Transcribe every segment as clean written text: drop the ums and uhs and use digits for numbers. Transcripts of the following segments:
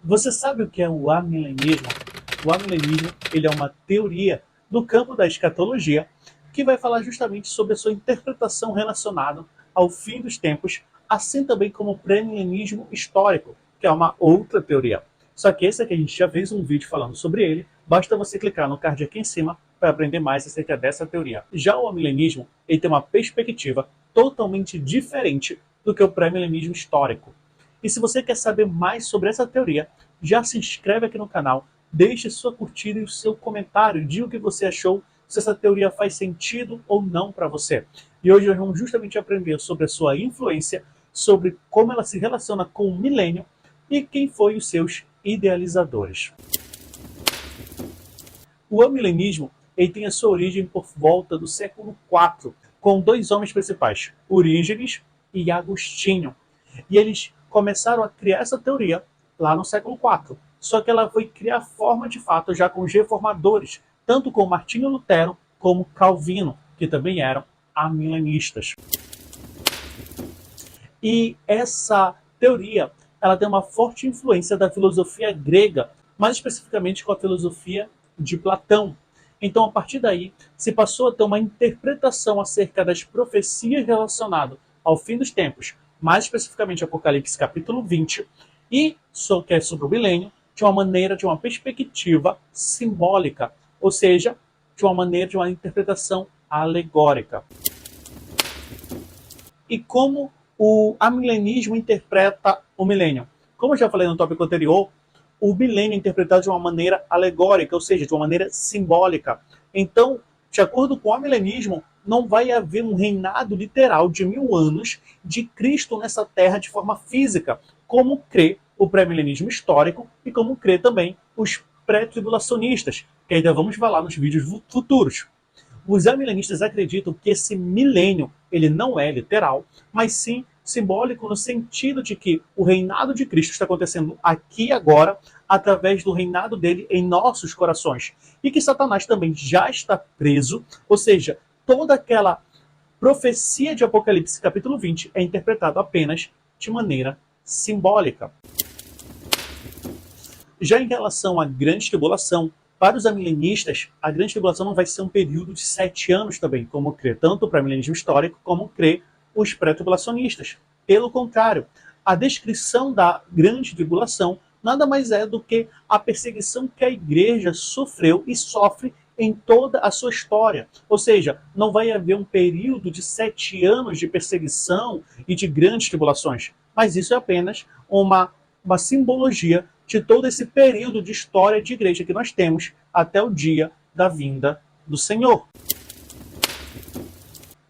Você sabe o que é o amilenismo? O amilenismo ele é uma teoria do campo da escatologia que vai falar justamente sobre a sua interpretação relacionada ao fim dos tempos, assim também como o pré-milenismo histórico, que é uma outra teoria. Só que esse aqui a gente já fez um vídeo falando sobre ele, basta você clicar no card aqui em cima para aprender mais acerca dessa teoria. Já o amilenismo ele tem uma perspectiva totalmente diferente do que o pré-milenismo histórico. E se você quer saber mais sobre essa teoria, já se inscreve aqui no canal, deixe sua curtida e o seu comentário, diga o que você achou, se essa teoria faz sentido ou não para você. E hoje nós vamos justamente aprender sobre a sua influência, sobre como ela se relaciona com o milênio e quem foi os seus idealizadores. O amilenismo ele tem a sua origem por volta do século IV, com dois homens principais, Orígenes e Agostinho. E eles começaram a criar essa teoria lá no século IV. Só que ela foi criar forma de fato já com os reformadores, tanto com Martinho Lutero como Calvino, que também eram amilenistas. E essa teoria ela tem uma forte influência da filosofia grega, mais especificamente com a filosofia de Platão. Então, a partir daí, se passou a ter uma interpretação acerca das profecias relacionadas ao fim dos tempos, mais especificamente Apocalipse capítulo 20, e que é sobre o milênio, de uma maneira, de uma perspectiva simbólica, ou seja, de uma maneira, de uma interpretação alegórica. E como o amilenismo interpreta o milênio? Como eu já falei no tópico anterior, o milênio é interpretado de uma maneira alegórica, ou seja, de uma maneira simbólica. Então, de acordo com o amilenismo, não vai haver um reinado literal de 1000 anos de Cristo nessa terra de forma física, como crê o pré-milenismo histórico e como crê também os pré-tribulacionistas, que ainda vamos falar nos vídeos futuros. Os amilenistas acreditam que esse milênio ele não é literal, mas sim simbólico no sentido de que o reinado de Cristo está acontecendo aqui e agora, através do reinado dele em nossos corações. E que Satanás também já está preso, ou seja, toda aquela profecia de Apocalipse capítulo 20 é interpretada apenas de maneira simbólica. Já em relação à grande tribulação, para os amilenistas, a grande tribulação não vai ser um período de 7 anos também, como crê tanto o pré-milenismo histórico, como crê os pré-tribulacionistas. Pelo contrário, a descrição da grande tribulação nada mais é do que a perseguição que a igreja sofreu e sofre em toda a sua história. Ou seja, não vai haver um período de 7 anos de perseguição e de grandes tribulações, mas isso é apenas uma simbologia de todo esse período de história de igreja que nós temos até o dia da vinda do Senhor.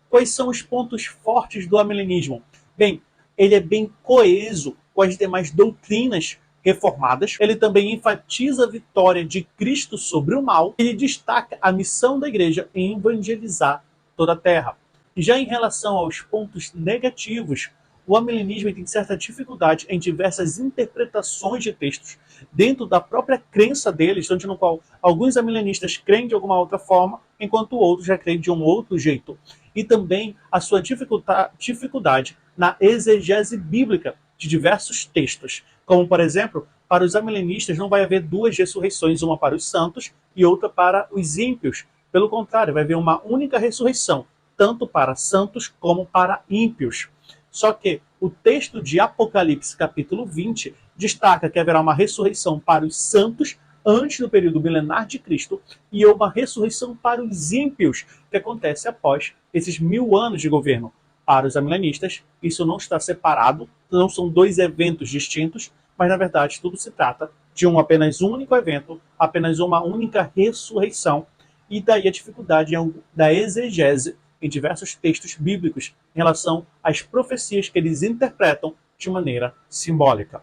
Quais são os pontos fortes do amilenismo? Bem, ele é bem coeso com as demais doutrinas reformadas. Ele também enfatiza a vitória de Cristo sobre o mal. Ele destaca a missão da igreja em evangelizar toda a terra. Já em relação aos pontos negativos, o amilenismo tem certa dificuldade em diversas interpretações de textos dentro da própria crença deles, onde no qual alguns amilenistas creem de alguma outra forma, enquanto outros já creem de um outro jeito. E também a sua dificuldade na exegese bíblica de diversos textos, como, por exemplo, para os amilenistas não vai haver duas ressurreições, uma para os santos e outra para os ímpios. Pelo contrário, vai haver uma única ressurreição, tanto para santos como para ímpios. Só que o texto de Apocalipse, capítulo 20, destaca que haverá uma ressurreição para os santos antes do período milenar de Cristo e uma ressurreição para os ímpios, que acontece após esses 1000 anos de governo. Para os amilenistas, isso não está separado, não são dois eventos distintos, mas na verdade tudo se trata de apenas um único evento, apenas uma única ressurreição, e daí a dificuldade da exegese em diversos textos bíblicos em relação às profecias que eles interpretam de maneira simbólica.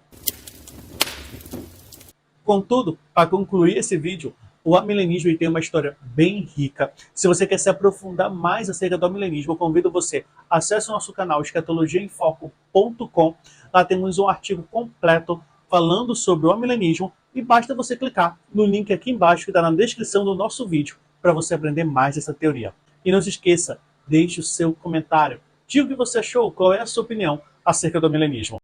Contudo, para concluir esse vídeo, o amilenismo tem uma história bem rica. Se você quer se aprofundar mais acerca do amilenismo, eu convido você a acesse o nosso canal escatologiaemfoco.com. Lá temos um artigo completo falando sobre o amilenismo e basta você clicar no link aqui embaixo que está na descrição do nosso vídeo para você aprender mais dessa teoria. E não se esqueça, deixe o seu comentário. Diga o que você achou, qual é a sua opinião acerca do amilenismo.